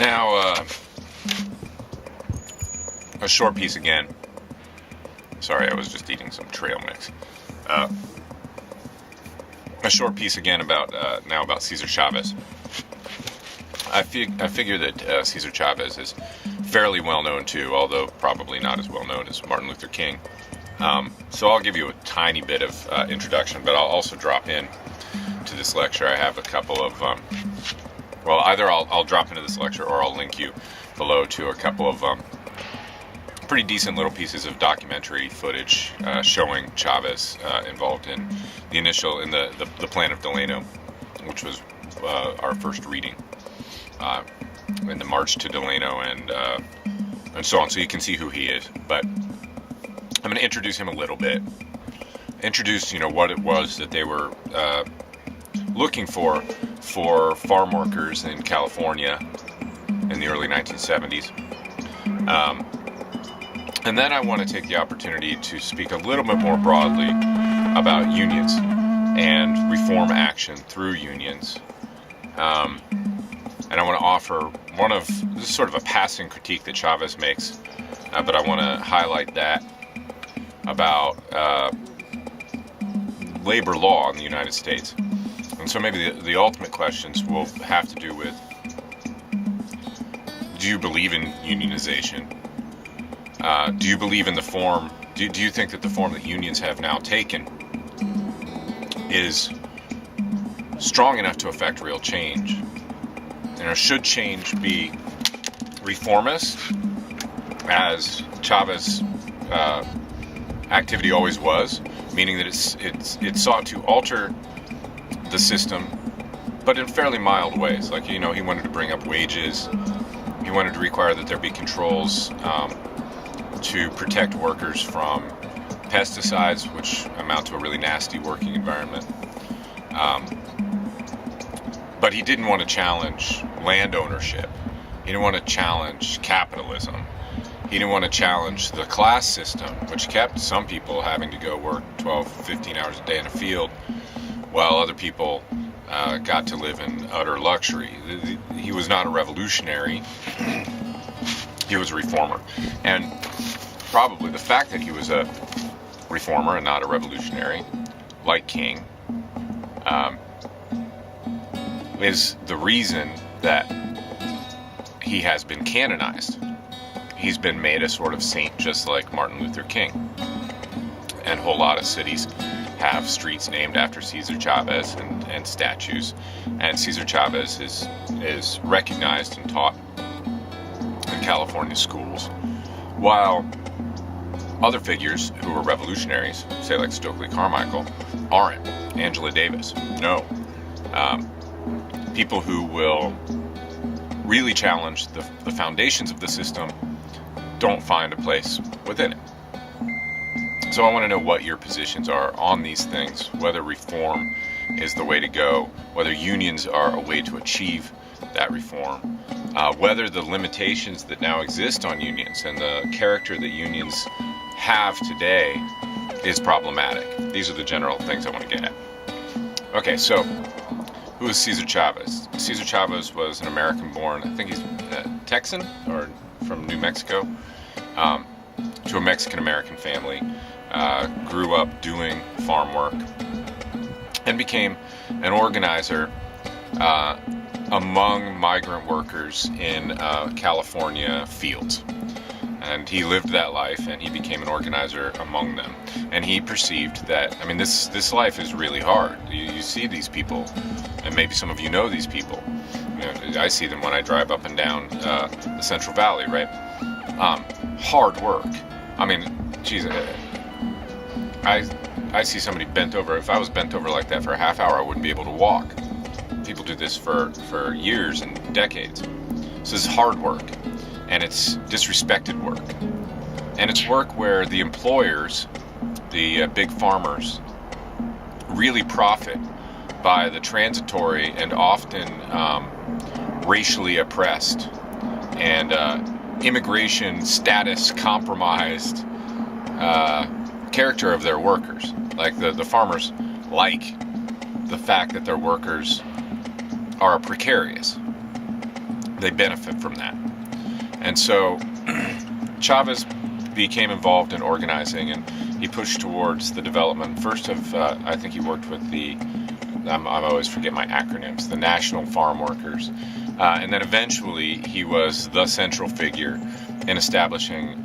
Now, a short piece again. Sorry, I was just eating some trail mix. A short piece again about Cesar Chavez. I figure that Cesar Chavez is fairly well known too, although probably not as well known as Martin Luther King. So I'll give you a tiny bit of introduction, but I'll also drop in to this lecture. I have a couple of, either I'll drop into this lecture or I'll link you below to a couple of pretty decent little pieces of documentary footage showing Chavez involved in the plan of Delano, which was our first reading in the march to Delano and so on. So you can see who he is. But I'm going to introduce him a little bit. Introduce what it was that they were looking for farm workers in California in the early 1970s. And then I want to take the opportunity to speak a little bit more broadly about unions and reform action through unions. And I want to offer this is sort of a passing critique that Chavez makes, but I want to highlight that about labor law in the United States. And so maybe the ultimate questions will have to do with, do you believe in unionization? Do you believe in the form, do you think that the form that unions have now taken is strong enough to affect real change? Should change be reformist, as Chavez activity always was, meaning that it sought to alter the system, but in fairly mild ways. Like, he wanted to bring up wages. He wanted to require that there be controls to protect workers from pesticides, which amount to a really nasty working environment. But he didn't want to challenge land ownership. He didn't want to challenge capitalism. He didn't want to challenge the class system, which kept some people having to go work 12, 15 hours a day in a field, while other people got to live in utter luxury. He was not a revolutionary. He was a reformer. And probably the fact that he was a reformer and not a revolutionary, like King, is the reason that he has been canonized. He's been made a sort of saint, just like Martin Luther King. And a whole lot of cities have streets named after Cesar Chavez and statues. And Cesar Chavez is recognized and taught in California schools, while other figures who were revolutionaries, say like Stokely Carmichael, aren't. Angela Davis, no. People who will really challenge the foundations of the system don't find a place within it. So I want to know what your positions are on these things, whether reform is the way to go, whether unions are a way to achieve that reform, whether the limitations that now exist on unions and the character that unions have today is problematic. These are the general things I want to get at. Okay, so who is Cesar Chavez? Cesar Chavez was an American-born, I think he's Texan or from New Mexico, to a Mexican-American family. Grew up doing farm work and became an organizer among migrant workers in California fields. And he lived that life, and he became an organizer among them. And he perceived that, this life is really hard. You see these people, and maybe some of you know these people. I see them when I drive up and down the Central Valley, right? Hard work. Geez, I see somebody bent over. If I was bent over like that for a half hour, I wouldn't be able to walk. People do this for years and decades. So this is hard work. And it's disrespected work. And it's work where the employers, the big farmers, really profit by the transitory and often racially oppressed and immigration status compromised character of their workers. Like the farmers like the fact that their workers are precarious. they benefit from that. And so Chavez became involved in organizing, and he pushed towards the development first of, I think he worked with I always forget my acronyms, the National Farm Workers. And then eventually he was the central figure in establishing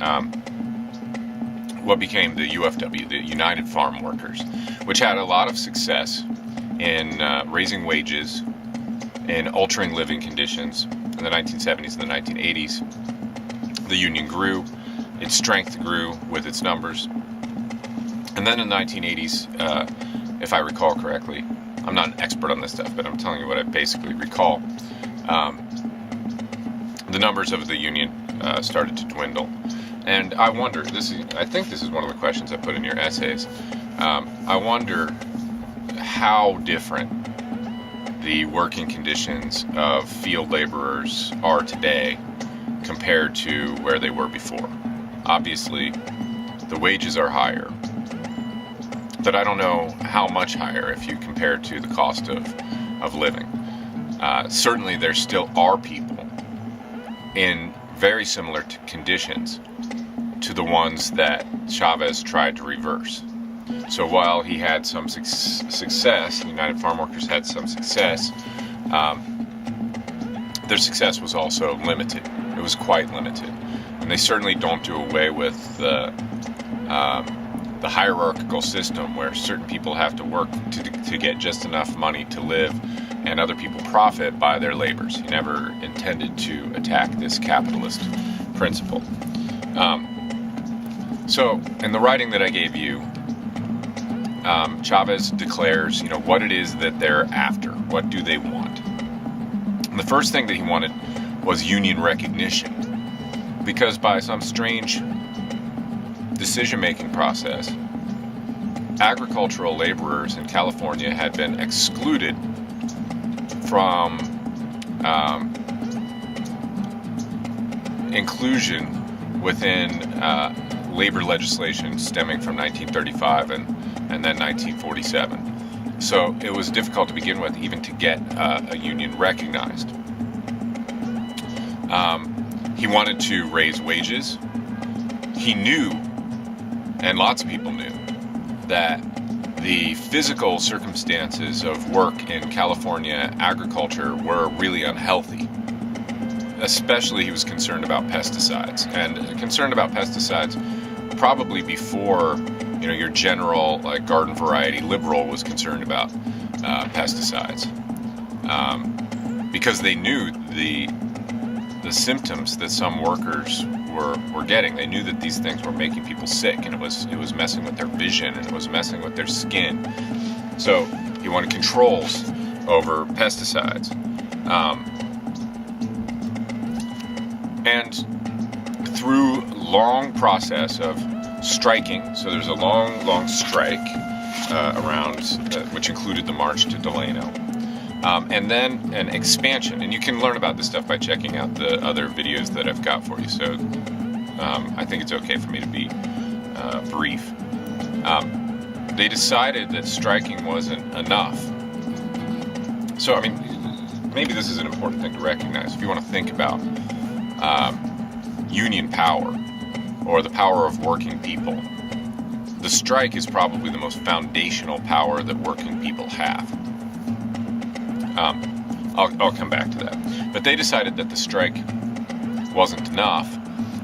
what became the UFW, the United Farm Workers, which had a lot of success in raising wages, in altering living conditions. In the 1970s and the 1980s, the union grew, its strength grew with its numbers. And then in the 1980s, if I recall correctly, I'm not an expert on this stuff, but I'm telling you what I basically recall, the numbers of the union started to dwindle. And I wonder, I think this is one of the questions I put in your essays, I wonder how different the working conditions of field laborers are today compared to where they were before. Obviously, the wages are higher, but I don't know how much higher if you compare it to the cost of living. Certainly, there still are people in very similar conditions to the ones that Chavez tried to reverse. So while he had some success, the United Farm Workers had some success, their success was also limited. It was quite limited. And they certainly don't do away with the hierarchical system where certain people have to work to get just enough money to live and other people profit by their labors. He never intended to attack this capitalist principle. So in the writing that I gave you, Chavez declares, what it is that they're after. What do they want? And the first thing that he wanted was union recognition, because by some strange decision-making process, agricultural laborers in California had been excluded from inclusion within labor legislation stemming from 1935 and then 1947. So it was difficult to begin with, even to get a union recognized. He wanted to raise wages. He knew, and lots of people knew, that the physical circumstances of work in California agriculture were really unhealthy. Especially he was concerned about pesticides, and concerned about pesticides probably before your general garden variety liberal was concerned about pesticides, because they knew the symptoms that some workers were getting. They knew that these things were making people sick, and it was messing with their vision, and it was messing with their skin. So he wanted controls over pesticides. And through long process of striking, so there's a long strike around, which included the march to Delano, and then an expansion. And you can learn about this stuff by checking out the other videos that I've got for you. So I think it's okay for me to be brief. They decided that striking wasn't enough. So, maybe this is an important thing to recognize if you want to think about union power or the power of working people. The strike is probably the most foundational power that working people have. I'll come back to that. But they decided that the strike wasn't enough,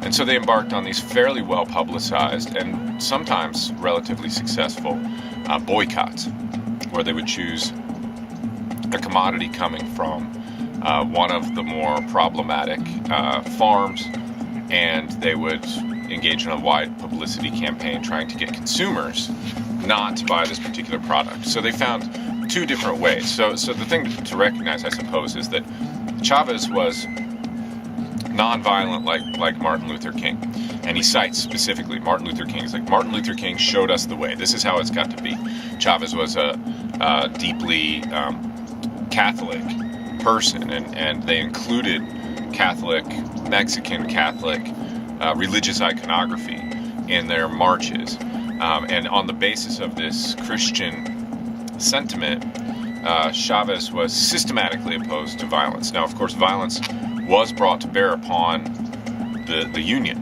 and so they embarked on these fairly well publicized and sometimes relatively successful boycotts, where they would choose a commodity coming from one of the more problematic farms, and they would engage in a wide publicity campaign trying to get consumers not to buy this particular product. So they found two different ways. So the thing to recognize, I suppose, is that Chavez was nonviolent like Martin Luther King. And he cites specifically Martin Luther King. He's like, Martin Luther King showed us the way. This is how it's got to be. Chavez was a deeply Catholic person, and they included Catholic, Mexican Catholic religious iconography in their marches. And on the basis of this Christian sentiment, Chavez was systematically opposed to violence. Now, of course, violence was brought to bear upon the Union,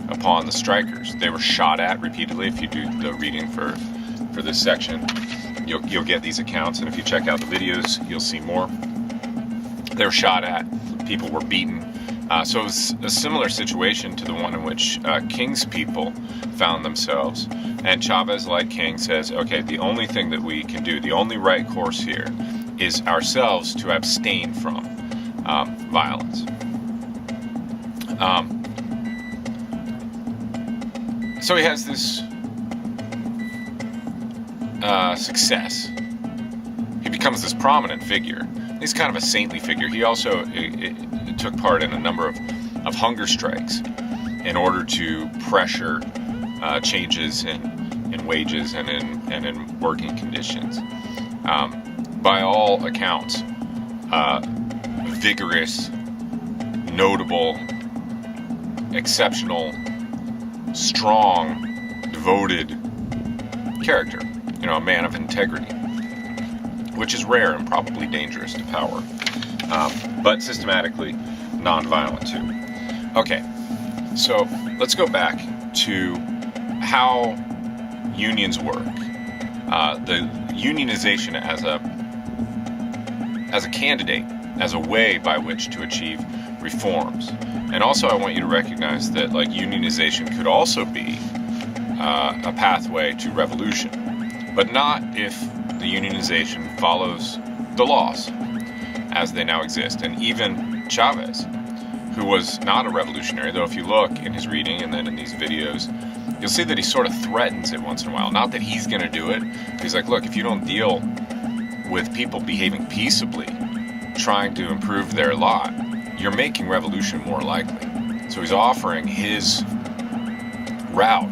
upon the strikers. They were shot at repeatedly. If you do the reading for this section, you'll get these accounts, and if you check out the videos, you'll see more. They were shot at. People were beaten. So it was a similar situation to the one in which King's people found themselves. And Chavez, like King, says, okay, the only thing that we can do, the only right course here, is ourselves to abstain from violence. So he has this success. He becomes this prominent figure. He's kind of a saintly figure. He also took part in a number of hunger strikes in order to pressure changes in wages and in working conditions. By all accounts, vigorous, notable, exceptional, strong, devoted character. You know, a man of integrity, which is rare and probably dangerous to power, but systematically nonviolent too. Okay, so let's go back to how unions work. The unionization as a candidate, as a way by which to achieve reforms. And also I want you to recognize that like unionization could also be a pathway to revolution, but not if the unionization follows the laws as they now exist. And even Chavez, who was not a revolutionary, though if you look in his reading and then in these videos, you'll see that he sort of threatens it once in a while. Not that he's going to do it. He's like, look, if you don't deal with people behaving peaceably, trying to improve their lot, you're making revolution more likely. So he's offering his route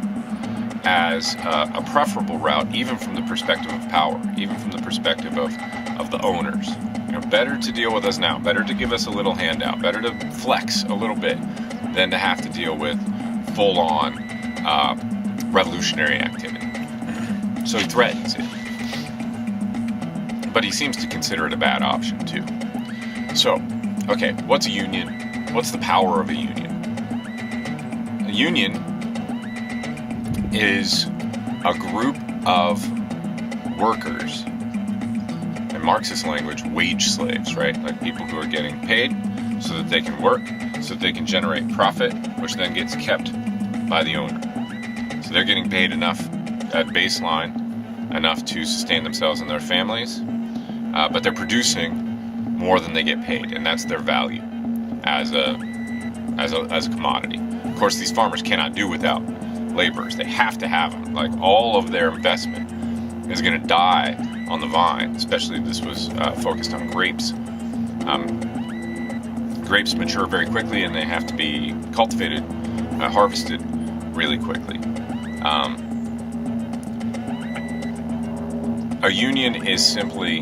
as a preferable route, even from the perspective of power, even from the perspective of the owners. You know, better to deal with us now, better to give us a little handout, better to flex a little bit than to have to deal with full-on revolutionary activity. So he threatens it. But he seems to consider it a bad option too. So, okay, what's a union? What's the power of a union? A union is a group of workers, in Marxist language, wage slaves, right? Like people who are getting paid so that they can work, so that they can generate profit, which then gets kept by the owner. So they're getting paid enough at baseline, enough to sustain themselves and their families, but they're producing more than they get paid, and that's their value as a commodity. Of course, these farmers cannot do without laborers. They have to have them. Like, all of their investment is going to die on the vine, especially if this was focused on grapes. Grapes mature very quickly, and they have to be cultivated, harvested really quickly. A union is simply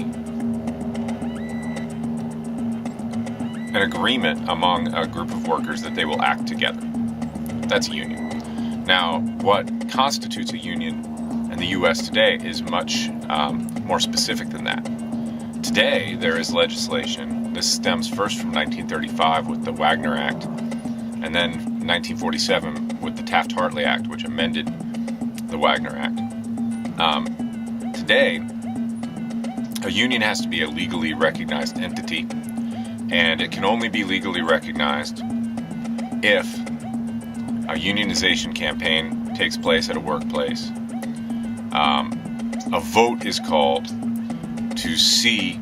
an agreement among a group of workers that they will act together. That's a union. Now, what constitutes a union in the U.S. today is much more specific than that. Today, there is legislation. This stems first from 1935 with the Wagner Act, and then 1947 with the Taft-Hartley Act, which amended the Wagner Act. Today, a union has to be a legally recognized entity, and it can only be legally recognized if a unionization campaign takes place at a workplace. A vote is called to see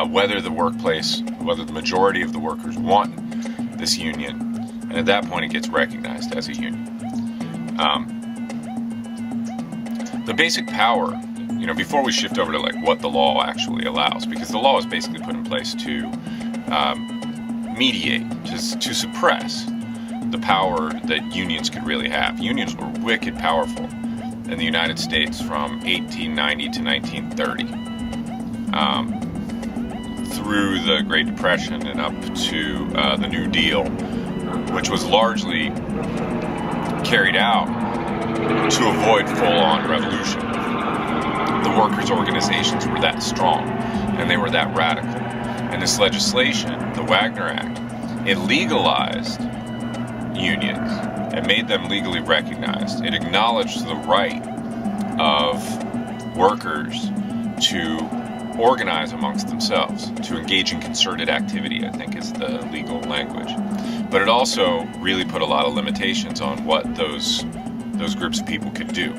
whether the majority of the workers want this union, and at that point it gets recognized as a union. The basic power, before we shift over to like what the law actually allows, because the law is basically put in place to mediate, to suppress the power that unions could really have. Unions were wicked powerful in the United States from 1890 to 1930, through the Great Depression and up to the New Deal, which was largely carried out to avoid full-on revolution. the workers' organizations were that strong and they were that radical. And this legislation, the Wagner Act, it legalized unions. It made them legally recognized. It acknowledged the right of workers to organize amongst themselves, to engage in concerted activity, I think is the legal language. But it also really put a lot of limitations on what those groups of people could do.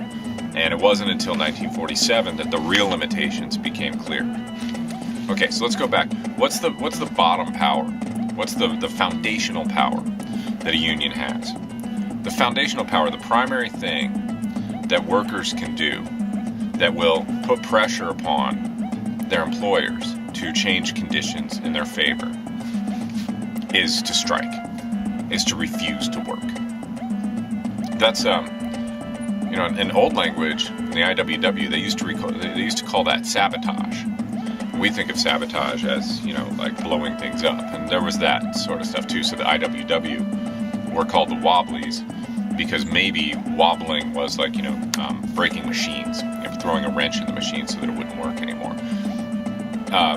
And it wasn't until 1947 that the real limitations became clear. Okay, so let's go back. What's the bottom power? What's the foundational power that a union has? The foundational power, the primary thing that workers can do that will put pressure upon their employers to change conditions in their favor, is to strike, is to refuse to work. That's in old language, in the IWW, they used to call that sabotage. We think of sabotage as, like blowing things up, and there was that sort of stuff too. So the IWW were called the Wobblies because maybe wobbling was like, breaking machines, throwing a wrench in the machine so that it wouldn't work anymore.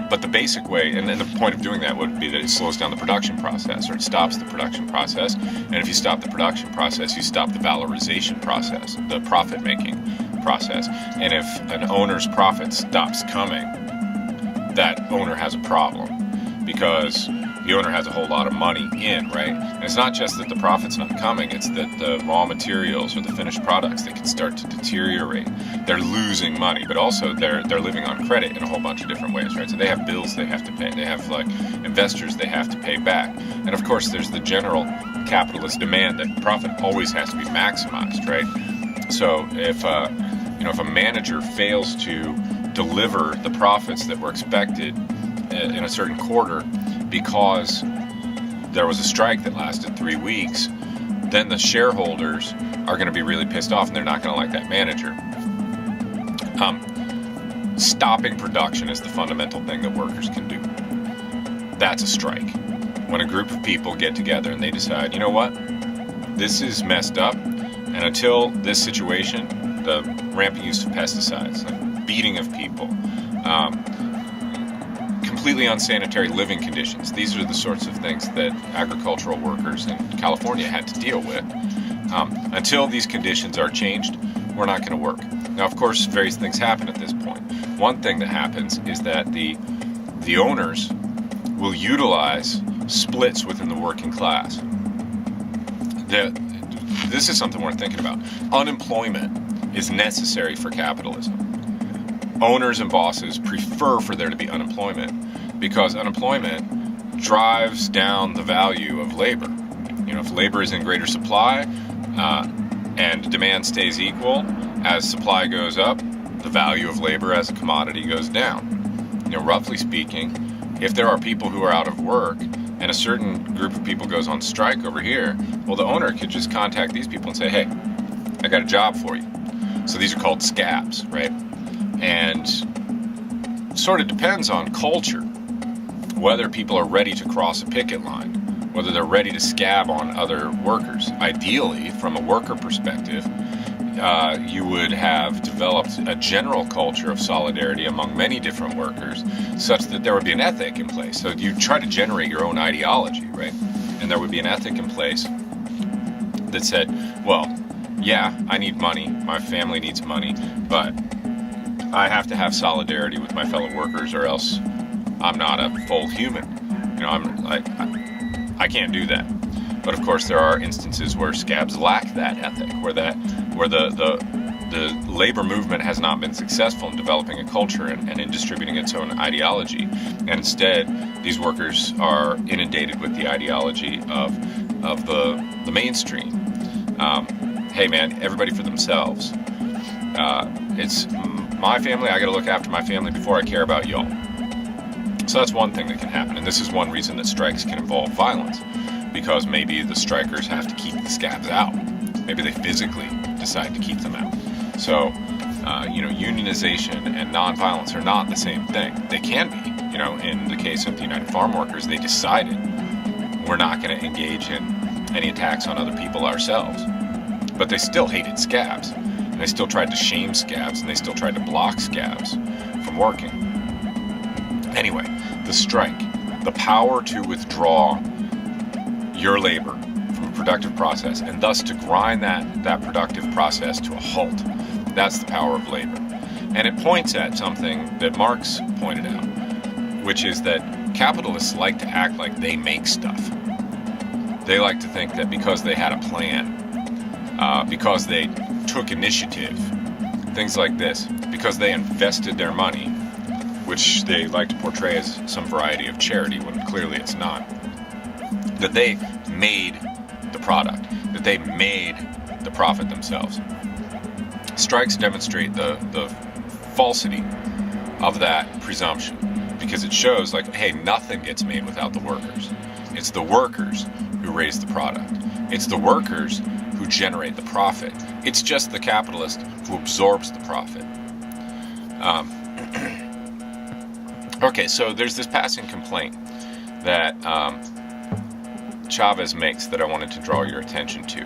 But the basic way, and then the point of doing that would be that it slows down the production process, or it stops the production process. And if you stop the production process, you stop the valorization process, the profit-making process. And if an owner's profit stops coming, that owner has a problem, because the owner has a whole lot of money in, right? And it's not just that the profit's not coming, it's that the raw materials or the finished products, they can start to deteriorate. They're losing money, but also they're living on credit in a whole bunch of different ways, right? So they have bills they have to pay. They have investors they have to pay back. And of course there's the general capitalist demand that profit always has to be maximized, right? So if a manager fails to deliver the profits that were expected in a certain quarter because there was a strike that lasted 3 weeks, then the shareholders are going to be really pissed off and they're not going to like that manager. Stopping production is the fundamental thing that workers can do. That's a strike. When a group of people get together and they decide, you know what, this is messed up, and until this situation, the rampant use of pesticides, like beating of people, completely unsanitary living conditions. These are the sorts of things that agricultural workers in California had to deal with. Until these conditions are changed, we're not going to work. Now, of course, various things happen at this point. One thing that happens is that the owners will utilize splits within the working class. This is something worth thinking about. Unemployment is necessary for capitalism. Owners and bosses prefer for there to be unemployment because unemployment drives down the value of labor. If labor is in greater supply and demand stays equal, as supply goes up, the value of labor as a commodity goes down. Roughly speaking, if there are people who are out of work and a certain group of people goes on strike over here, well, the owner could just contact these people and say, hey, I got a job for you. So these are called scabs, right? And sort of depends on culture, whether people are ready to cross a picket line, whether they're ready to scab on other workers. Ideally, from a worker perspective, you would have developed a general culture of solidarity among many different workers, such that there would be an ethic in place. So you try to generate your own ideology, right? And there would be an ethic in place that said, well, yeah, I need money, my family needs money, but I have to have solidarity with my fellow workers, or else I'm not a full human. I can't do that. But of course, there are instances where scabs lack that ethic, where the labor movement has not been successful in developing a culture and in distributing its own ideology, and instead these workers are inundated with the ideology of the mainstream. Hey man, everybody for themselves. It's my family, I gotta look after my family before I care about y'all. So that's one thing that can happen, and this is one reason that strikes can involve violence, because maybe the strikers have to keep the scabs out. Maybe they physically decide to keep them out. So, unionization and nonviolence are not the same thing. They can be. In the case of the United Farm Workers, they decided we're not going to engage in any attacks on other people ourselves. But they still hated scabs. And they still tried to shame scabs, and they still tried to block scabs from working. Anyway, the strike, the power to withdraw your labor from a productive process, and thus to grind that productive process to a halt. That's the power of labor. And it points at something that Marx pointed out, which is that capitalists like to act like they make stuff. They like to think that because they had a plan, because they took initiative, things like this, because they invested their money, which they like to portray as some variety of charity when clearly it's not, that they made the product, that they made the profit themselves. Strikes demonstrate the falsity of that presumption, because it shows like, hey, nothing gets made without the workers. It's the workers who raise the product. It's the workers who generate the profit. It's just the capitalist who absorbs the profit. Okay, so there's this passing complaint that Chavez makes that I wanted to draw your attention to,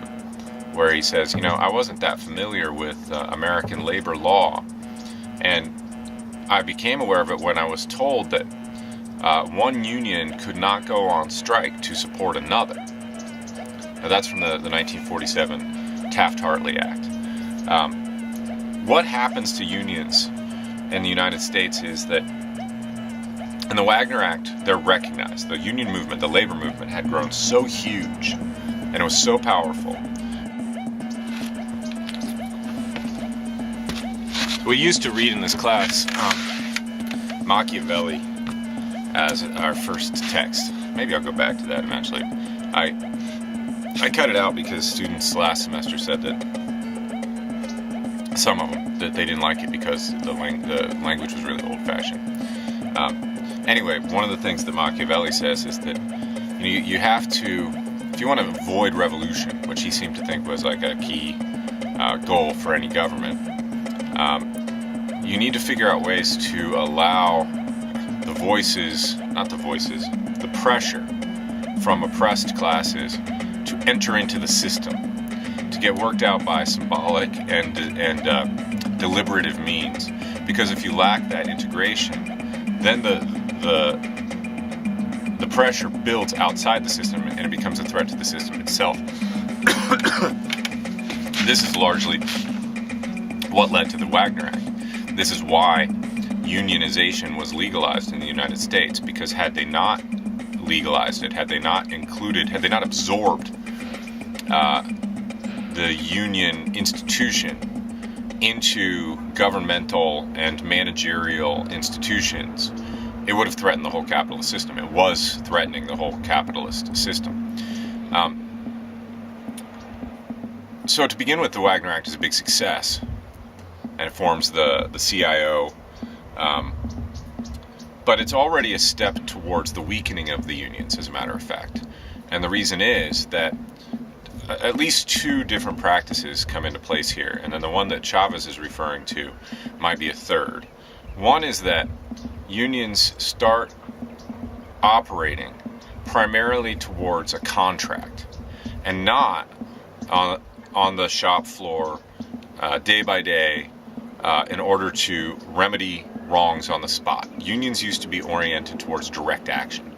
where he says, I wasn't that familiar with American labor law, and I became aware of it when I was told that one union could not go on strike to support another. Now that's from the 1947 Taft-Hartley Act. What happens to unions in the United States is that in the Wagner Act, they're recognized. The union movement, the labor movement, had grown so huge, and it was so powerful. We used to read in this class Machiavelli as our first text. Maybe I'll go back to that eventually. I cut it out because students last semester said that some of them, that they didn't like it because the language was really old-fashioned. Anyway, one of the things that Machiavelli says is that you have to, if you want to avoid revolution, which he seemed to think was like a key goal for any government, you need to figure out ways to allow the pressure from oppressed classes to enter into the system, to get worked out by symbolic and deliberative means. Because if you lack that integration, then the pressure builds outside the system, and it becomes a threat to the system itself. This is largely what led to the Wagner Act. This is why unionization was legalized in the United States, because had they not legalized it, had they not absorbed the union institution into governmental and managerial institutions, it would have threatened the whole capitalist system. It was threatening the whole capitalist system. So to begin with, the Wagner Act is a big success, and it forms the CIO, but it's already a step towards the weakening of the unions, as a matter of fact. And the reason is that at least two different practices come into place here, and then the one that Chavez is referring to might be a third. One is that unions start operating primarily towards a contract, and not on the shop floor day by day in order to remedy wrongs on the spot. Unions used to be oriented towards direct action.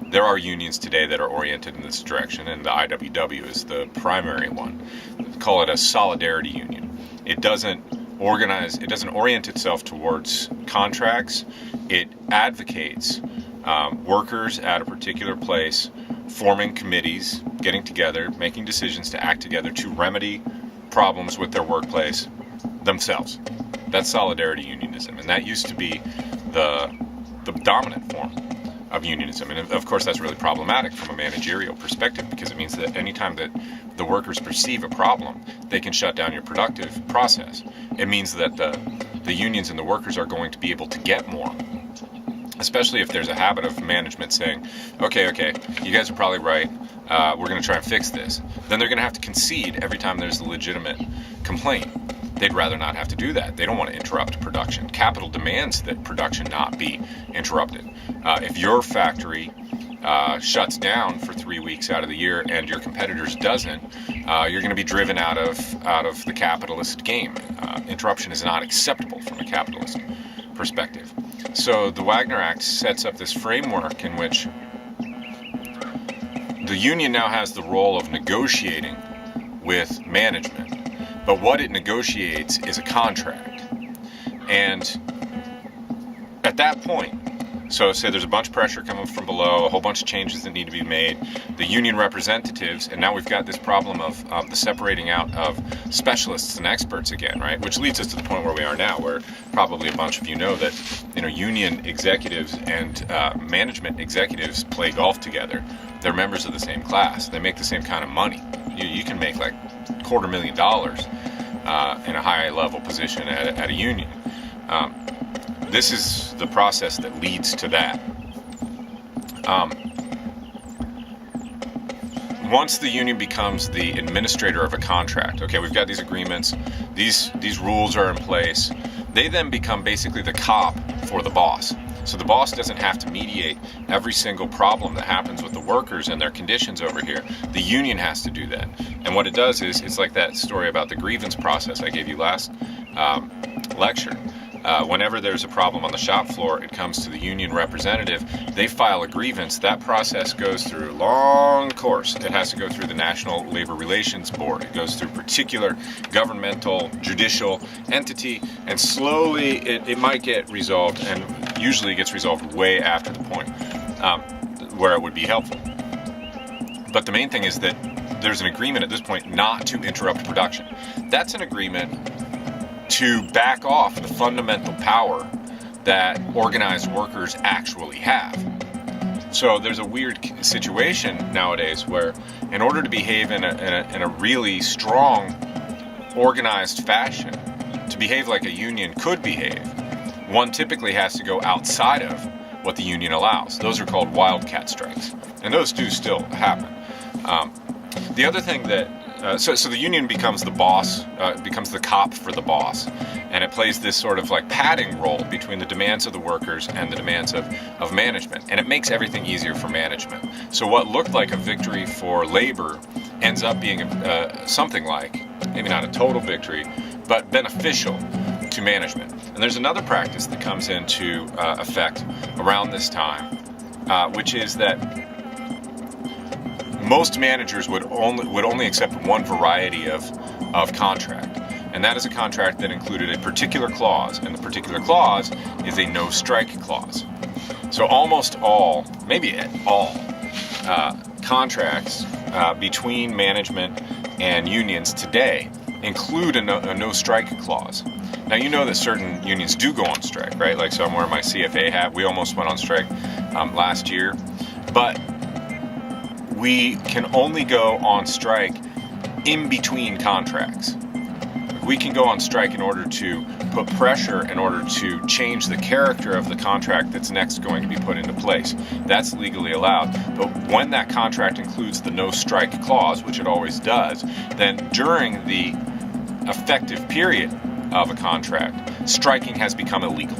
There are unions today that are oriented in this direction, and the IWW is the primary one. They call it a solidarity union. It doesn't orient itself towards contracts. It advocates workers at a particular place forming committees, getting together, making decisions to act together to remedy problems with their workplace themselves. That's solidarity unionism, and that used to be the dominant form of unionism. And of course that's really problematic from a managerial perspective, because it means that anytime that the workers perceive a problem, they can shut down your productive process. It means that the unions and the workers are going to be able to get more, especially if there's a habit of management saying, okay, you guys are probably right, we're going to try and fix this. Then they're going to have to concede every time there's a legitimate complaint. They'd rather not have to do that. They don't want to interrupt production. Capital demands that production not be interrupted. If your factory shuts down for 3 weeks out of the year and your competitors doesn't, you're going to be driven out of the capitalist game. Interruption is not acceptable from a capitalist perspective. So the Wagner Act sets up this framework in which the union now has the role of negotiating with management, but what it negotiates is a contract. And at that point, so say there's a bunch of pressure coming from below, a whole bunch of changes that need to be made, the union representatives, and now we've got this problem of the separating out of specialists and experts again, right? Which leads us to the point where we are now, where probably a bunch of you know that, union executives and management executives play golf together. They're members of the same class. They make the same kind of money. You can make like $250,000 in a high-level position at a union. This is the process that leads to that. Once the union becomes the administrator of a contract, okay, we've got these agreements, these rules are in place, they then become basically the cop for the boss. So the boss doesn't have to mediate every single problem that happens with the workers and their conditions over here. The union has to do that. And what it does is, it's like that story about the grievance process I gave you last lecture. Whenever there's a problem on the shop floor, it comes to the union representative. They file a grievance. That process goes through a long course. It has to go through the National Labor Relations Board. It goes through particular governmental, judicial entity, and slowly it might get resolved, and usually gets resolved way after the point where it would be helpful. But the main thing is that there's an agreement at this point not to interrupt production. That's an agreement to back off the fundamental power that organized workers actually have. So there's a weird situation nowadays where, in order to behave in a really strong, organized fashion, to behave like a union could behave, one typically has to go outside of what the union allows. Those are called wildcat strikes, and those do still happen. The other thing that so the union becomes the boss, becomes the cop for the boss, and it plays this sort of like padding role between the demands of the workers and the demands of management, and it makes everything easier for management. So what looked like a victory for labor ends up being something like, maybe not a total victory, but beneficial to management. And there's another practice that comes into effect around this time, which is that most managers would only accept one variety of contract, and that is a contract that included a particular clause, and the particular clause is a no strike clause. So almost all, maybe all, contracts between management and unions today include a no strike clause. Now, you know that certain unions do go on strike, right? Like, so I'm wearing my CFA hat. We almost went on strike last year, but we can only go on strike in between contracts. We can go on strike in order to put pressure, in order to change the character of the contract that's next going to be put into place. That's legally allowed. But when that contract includes the no strike clause, which it always does, then during the effective period of a contract, striking has become illegal.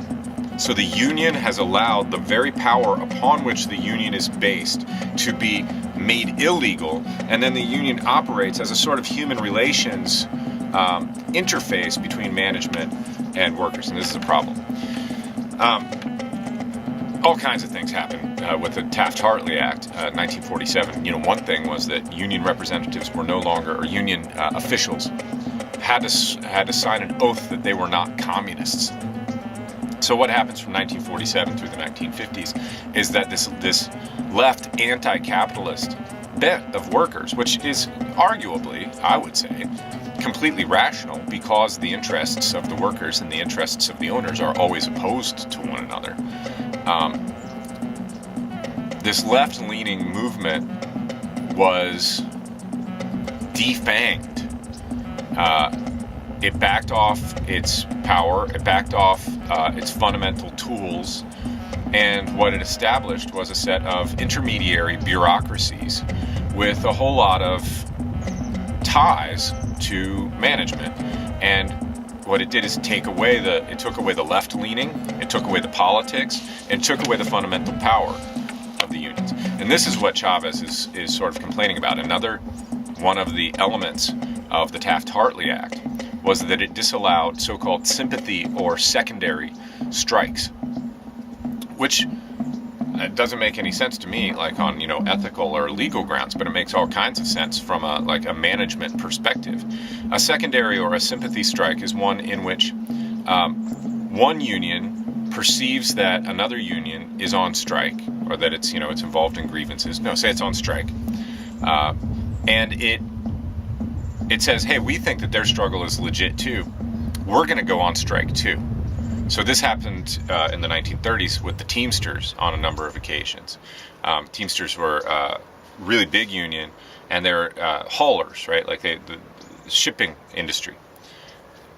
So the union has allowed the very power upon which the union is based to be made illegal, and then the union operates as a sort of human relations interface between management and workers, and this is a problem. All kinds of things happened with the Taft-Hartley Act, 1947. One thing was that union representatives were no longer, or union officials had to sign an oath that they were not communists. So what happens from 1947 through the 1950s is that this left anti-capitalist bent of workers, which is arguably, I would say, completely rational, because the interests of the workers and the interests of the owners are always opposed to one another. This left-leaning movement was defanged. It backed off its power, it backed off its fundamental tools, and what it established was a set of intermediary bureaucracies with a whole lot of ties to management. And what it did is it took away the left-leaning, it took away the politics, and took away the fundamental power of the unions. And this is what Chavez is sort of complaining about. Another one of the elements of the Taft-Hartley Act was that it disallowed so-called sympathy or secondary strikes, which doesn't make any sense to me, like on, ethical or legal grounds, but it makes all kinds of sense from a management perspective. A secondary or a sympathy strike is one in which one union perceives that another union is on strike, or that it's involved in grievances. No, say it's on strike, and it says, hey, we think that their struggle is legit too. We're going to go on strike too. So this happened in the 1930s with the Teamsters on a number of occasions. Teamsters were a really big union, and they're haulers, right? Like the shipping industry.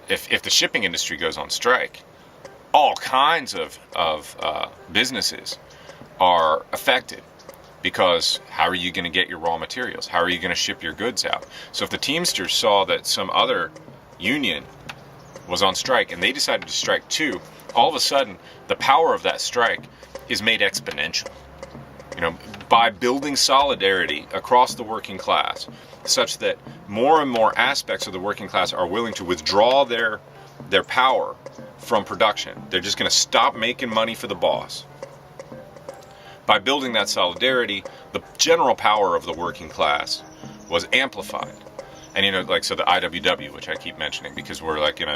If the shipping industry goes on strike, all kinds of businesses are affected, because how are you going to get your raw materials? How are you going to ship your goods out? So if the Teamsters saw that some other union was on strike and they decided to strike too, all of a sudden the power of that strike is made exponential. By building solidarity across the working class, such that more and more aspects of the working class are willing to withdraw their power from production. They're just going to stop making money for the boss. By building that solidarity, the general power of the working class was amplified. And so the IWW, which I keep mentioning because we're looking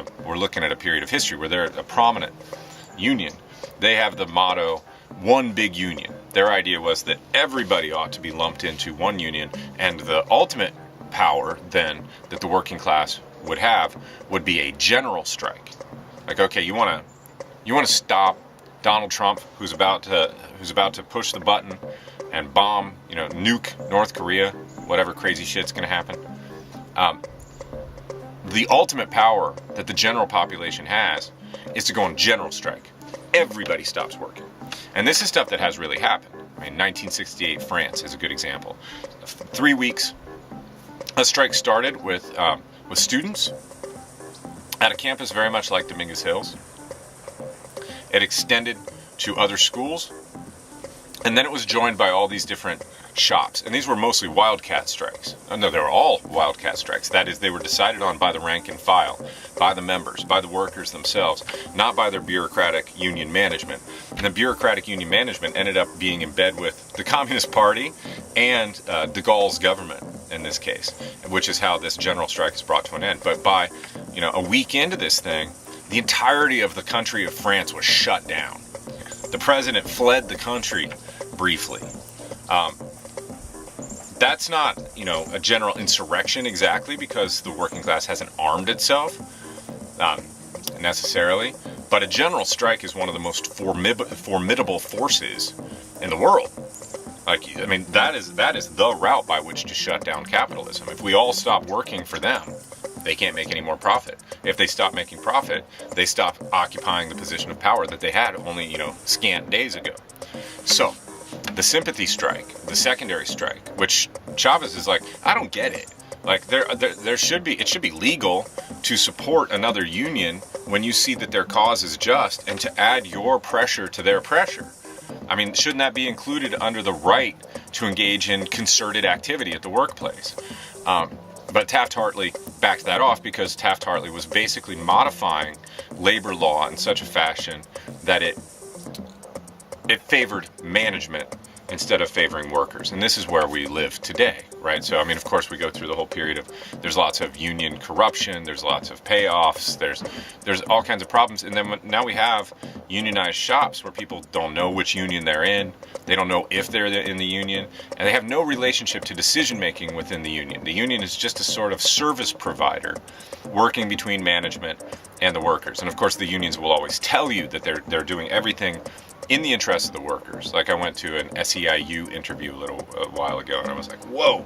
at a period of history where they're a prominent union. They have the motto, one big union. Their idea was that everybody ought to be lumped into one union, and the ultimate power then that the working class would have would be a general strike. Like, okay, you want to stop Donald Trump, who's about to push the button and bomb, nuke North Korea, whatever crazy shit's going to happen. The ultimate power that the general population has is to go on general strike. Everybody stops working. And this is stuff that has really happened. 1968 France is a good example. 3 weeks, a strike started with students at a campus very much like Dominguez Hills. It extended to other schools, and then it was joined by all these different shops. And these were mostly wildcat strikes. No, they were all wildcat strikes. That is, they were decided on by the rank and file, by the members, by the workers themselves, not by their bureaucratic union management. And the bureaucratic union management ended up being in bed with the Communist Party and de Gaulle's government in this case, which is how this general strike is brought to an end. But by a week into this thing, the entirety of the country of France was shut down. The president fled the country briefly. That's not, a general insurrection exactly, because the working class hasn't armed itself necessarily. But a general strike is one of the most formidable forces in the world. That is the route by which to shut down capitalism. If we all stop working for them, they can't make any more profit. If they stop making profit, they stop occupying the position of power that they had only, scant days ago. So, the sympathy strike, the secondary strike, which Chavez is like, I don't get it. Like, it should be legal to support another union when you see that their cause is just, and to add your pressure to their pressure. Shouldn't that be included under the right to engage in concerted activity at the workplace? But Taft-Hartley backed that off, because Taft-Hartley was basically modifying labor law in such a fashion that it favored management instead of favoring workers. And this is where we live today, right? So, of course, we go through the whole period of, there's lots of union corruption, there's lots of payoffs, there's all kinds of problems. And then now we have unionized shops where people don't know which union they're in, they don't know if they're in the union, and they have no relationship to decision-making within the union. The union is just a sort of service provider working between management and the workers. And of course, the unions will always tell you that they're doing everything in the interest of the workers. Like, I went to an SEIU interview a while ago, and I was like, whoa,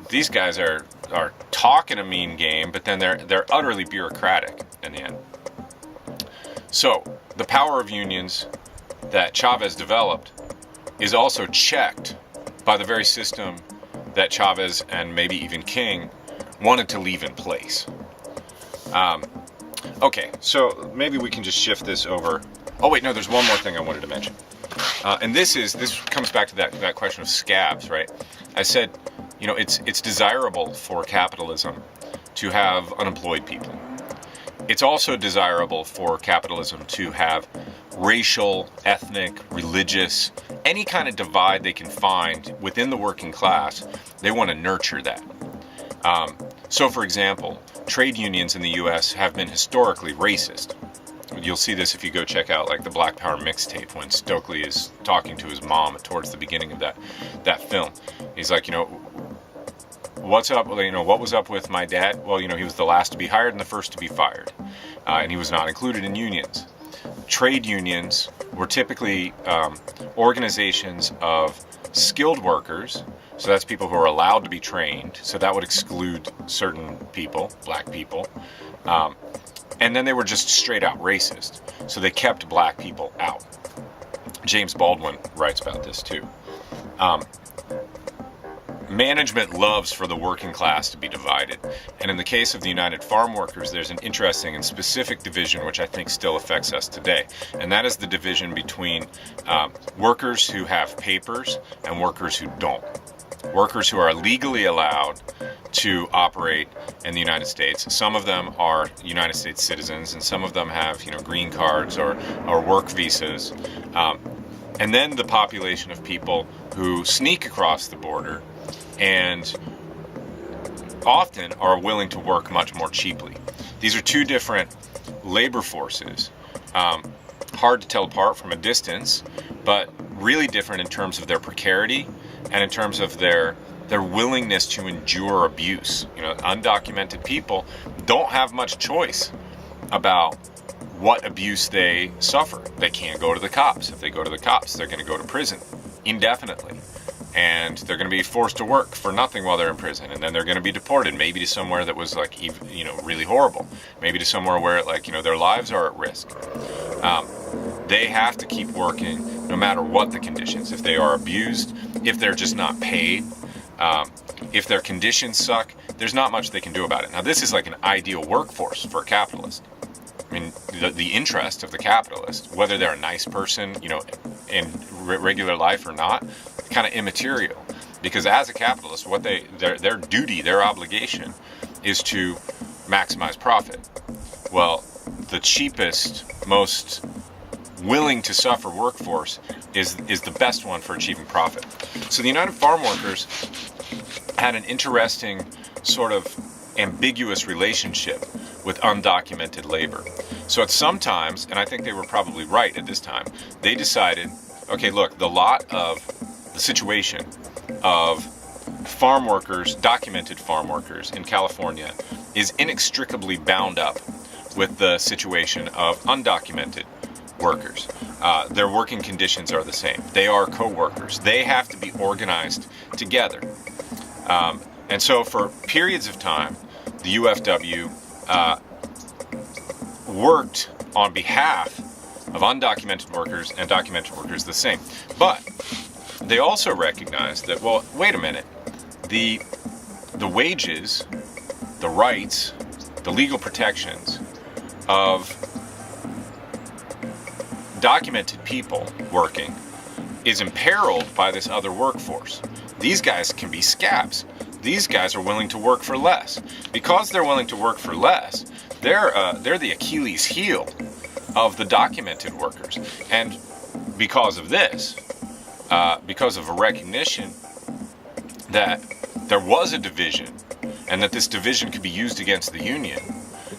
these guys are talking a mean game, but then they're utterly bureaucratic in the end. So the power of unions that Chavez developed is also checked by the very system that Chavez and maybe even King wanted to leave in place. Okay, so maybe we can just shift this over. Oh wait, no, there's one more thing I wanted to mention. And this comes back to that question of scabs, right? I said, it's desirable for capitalism to have unemployed people. It's also desirable for capitalism to have racial, ethnic, religious, any kind of divide they can find within the working class. They want to nurture that. So, for example, trade unions in the U.S. have been historically racist. You'll see this if you go check out like the Black Power mixtape when Stokely is talking to his mom towards the beginning of that film. He's like, what's up? What was up with my dad? Well, he was the last to be hired and the first to be fired, and he was not included in unions. Trade unions were typically organizations of skilled workers. So that's people who are allowed to be trained. So that would exclude certain people, black people. And then they were just straight out racist. So they kept black people out. James Baldwin writes about this too. Management loves for the working class to be divided. And in the case of the United Farm Workers, there's an interesting and specific division which I think still affects us today. And that is the division between workers who have papers and workers who don't. Workers who are legally allowed to operate in the United States. Some of them are United States citizens, and some of them have, green cards or work visas. And then the population of people who sneak across the border and often are willing to work much more cheaply. These are two different labor forces, hard to tell apart from a distance, but really different in terms of their precarity and in terms of their willingness to endure abuse. Undocumented people don't have much choice about what abuse they suffer. They can't go to the cops. If they go to the cops, they're going to go to prison indefinitely. And they're going to be forced to work for nothing while they're in prison. And then they're going to be deported, maybe to somewhere that was really horrible. Maybe to somewhere where their lives are at risk. They have to keep working no matter what the conditions. If they are abused, if they're just not paid, if their conditions suck, there's not much they can do about it. Now, this is like an ideal workforce for a capitalist. I mean, the interest of the capitalist, whether they're a nice person, in regular life or not, kind of immaterial. Because as a capitalist, their duty, their obligation is to maximize profit. Well, the cheapest, most willing to suffer workforce is the best one for achieving profit. So the United Farm Workers had an interesting sort of ambiguous relationship with undocumented labor. So at some times, and I think they were probably right at this time, they decided, okay, look, the situation of farm workers, documented farm workers in California is inextricably bound up with the situation of undocumented workers. Their working conditions are the same. They are co-workers. They have to be organized together. And so for periods of time, the UFW worked on behalf of undocumented workers and documented workers the same. But they also recognized that, well, wait a minute, the wages, the rights, the legal protections of documented people working is imperiled by this other workforce. These guys can be scabs. These guys are willing to work for less. Because they're willing to work for less, they're the Achilles heel of the documented workers. And because of this, because of a recognition that there was a division and that this division could be used against the union,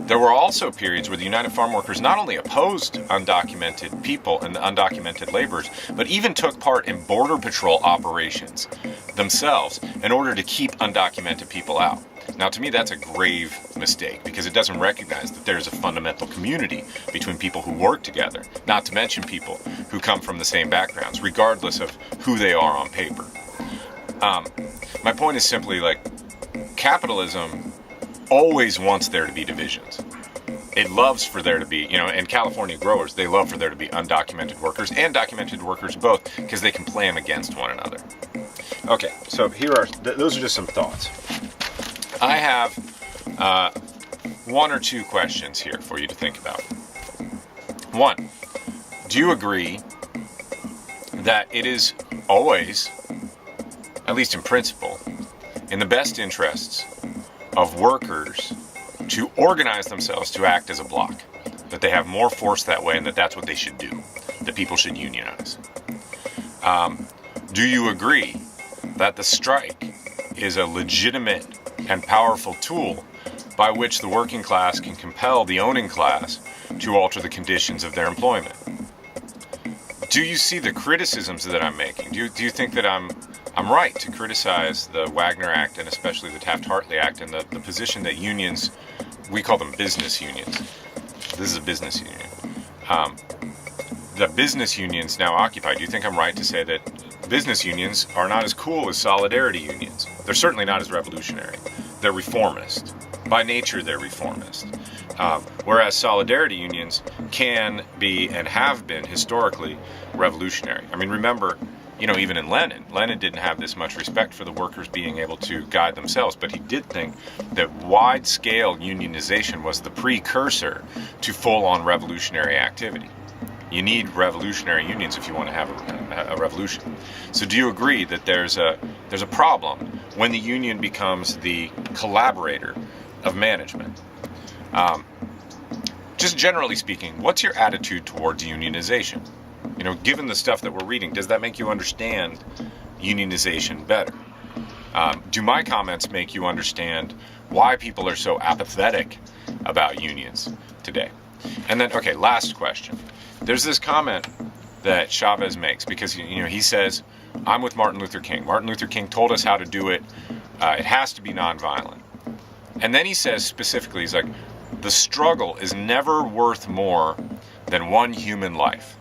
there were also periods where the United Farm Workers not only opposed undocumented people and the undocumented laborers, but even took part in border patrol operations themselves in order to keep undocumented people out. Now, to me, that's a grave mistake because it doesn't recognize that there's a fundamental community between people who work together, not to mention people who come from the same backgrounds, regardless of who they are on paper. My point is simply capitalism always wants there to be divisions. It loves for there to be, and California growers, they love for there to be undocumented workers and documented workers both because they can play them against one another. Okay, so those are just some thoughts. I have one or two questions here for you to think about. One, do you agree that it is always, at least in principle, in the best interests of workers to organize themselves to act as a bloc, that they have more force that way and that that's what they should do, that people should unionize. Do you agree that the strike is a legitimate and powerful tool by which the working class can compel the owning class to alter the conditions of their employment? Do you see the criticisms that I'm making? Do you think that I'm right to criticize the Wagner Act and especially the Taft-Hartley Act and the position that unions, we call them business unions. This is a business union. The business unions now occupy. Do you think I'm right to say that business unions are not as cool as solidarity unions? They're certainly not as revolutionary. They're reformist. By nature, they're reformist. Whereas solidarity unions can be and have been historically revolutionary. I mean, remember, even in Lenin didn't have this much respect for the workers being able to guide themselves, but he did think that wide-scale unionization was the precursor to full-on revolutionary activity. You need revolutionary unions if you want to have a revolution. So do you agree that there's a problem when the union becomes the collaborator of management? Just generally speaking, what's your attitude towards unionization? Given the stuff that we're reading, does that make you understand unionization better? Do my comments make you understand why people are so apathetic about unions today? And then, okay, last question. There's this comment that Chavez makes because, he says, I'm with Martin Luther King. Martin Luther King told us how to do it. It has to be nonviolent. And then he says specifically, he's like, the struggle is never worth more than one human life.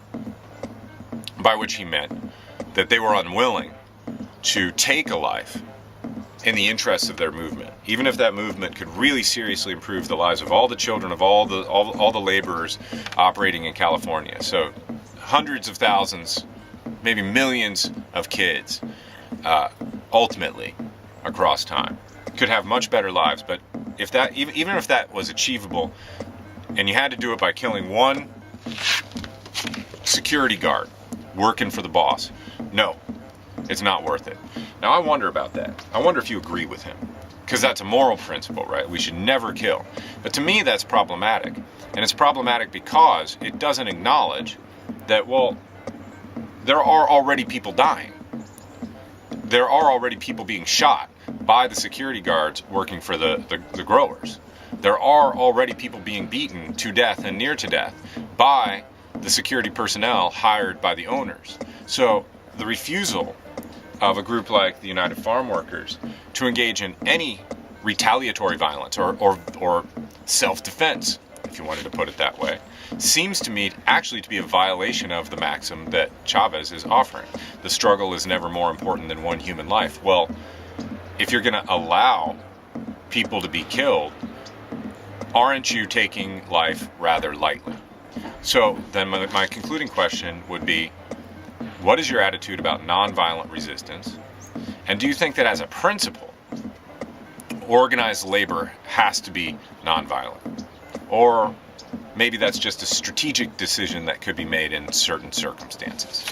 By which he meant that they were unwilling to take a life in the interests of their movement, even if that movement could really seriously improve the lives of all the children of all the laborers operating in California. So hundreds of thousands, maybe millions of kids, ultimately across time, could have much better lives. But if that, even if that was achievable, and you had to do it by killing one security guard working for the boss, no, it's not worth it. Now I wonder about that. I wonder if you agree with him, because that's a moral principle, right? We should never kill. But to me, that's problematic, and it's problematic because it doesn't acknowledge that, well, there are already people dying. There are already people being shot by the security guards working for the growers. There are already people being beaten to death and near to death by the security personnel hired by the owners. So the refusal of a group like the United Farm Workers to engage in any retaliatory violence or self-defense, if you wanted to put it that way, seems to me actually to be a violation of the maxim that Chavez is offering. The struggle is never more important than one human life. Well, if you're going to allow people to be killed, aren't you taking life rather lightly? So then my concluding question would be, what is your attitude about nonviolent resistance? And do you think that as a principle, organized labor has to be nonviolent? Or maybe that's just a strategic decision that could be made in certain circumstances?